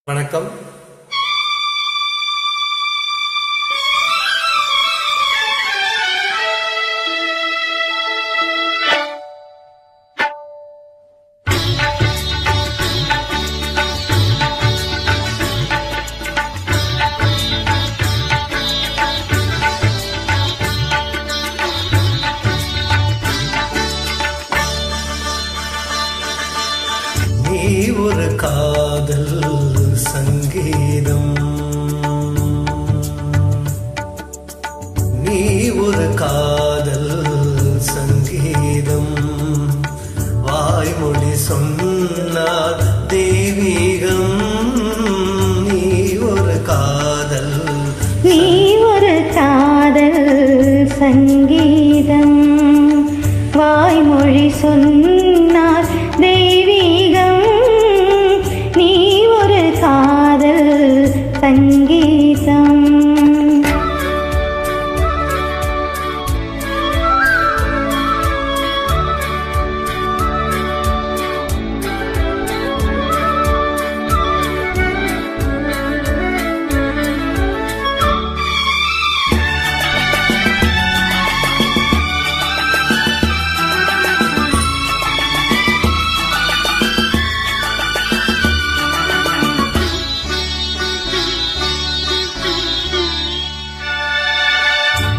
வணக்கம். நீ ஒரு காதல் சங்கீதம், நீ ஒரு காதல் சங்கீதம், வாய்மொழி சொன்னார் தெய்வீகம். நீ ஒரு காதல், நீ ஒரு காதல் சங்கீதம், வாய்மொழி சொன்னார் தெய்வீகம். நீ ஒரு காதல் சங்கீதம்.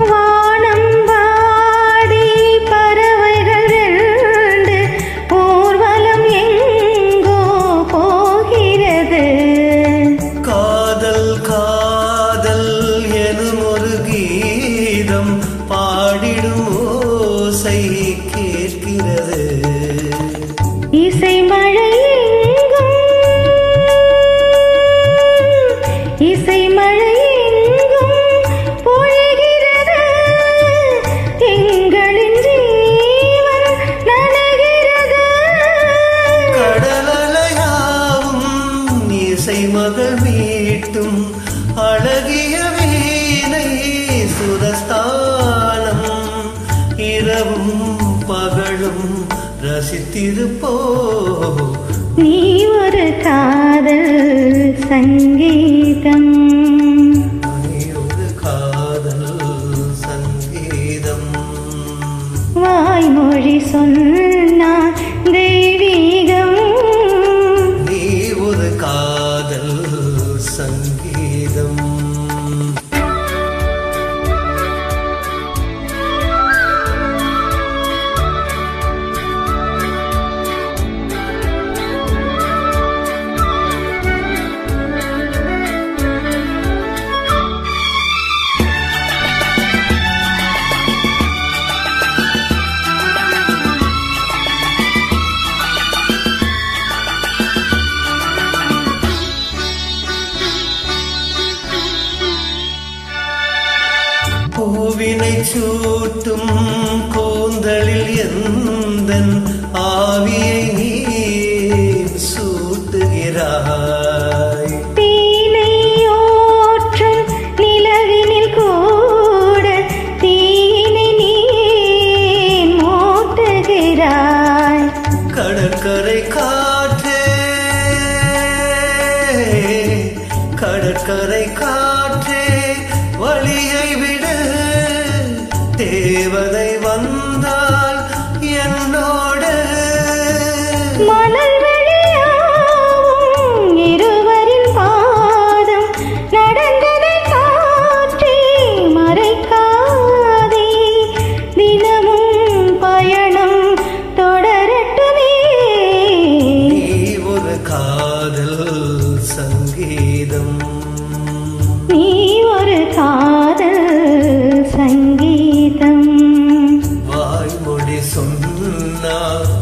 வானம் வாடி பறவைகள் ரெண்டு ஊர்வலம் எங்கோ போகிறது. காதல் காதல் எனும் ஒரு கீதம் பாடிடும் ஓசை கேட்கிறது. இசை மழை எங்கும், இசை மழை எங்கும் பொழிகிறது. எங்களின் ஜீவன் நனைகிறது. கடலலையாவும் இசை மகள் மீட்டும் அழகிய வீணை சுரஸ்தானம். இரவும் பகலும் ரசித்திருப்போ. நீ ஒரு காதல் சங்கீதம், நீ ஒரு காதல் சங்கீதம், வாய்மொழி சொன்னார் தெய்வீகம். நீ ஒரு காதல் சங்கீதம். பூவினை சூட்டும் கூந்தலில் எந்தன் ஆவியை நீ சூட்டுகிறாய். தீனை ஓற்றும் நிலவினில் கூட தீனை நீ மூட்டுகிறாய். கடற்கரை காற்றே, கடற்கரை காற்றே வழியை விடு. தேவதை வந்தால் என்னோடு. மணல் வெளியாகும் இருவரின் பாதம் நடந்ததை காற்றே மறைக்காதே. தினமும் பயணம் தொடரட்டுமே. நீ ஒரு காதல் சங்கீதம், நீ ஒரு காதல் சங்கீதம், வாய்மொழி சொன்னார்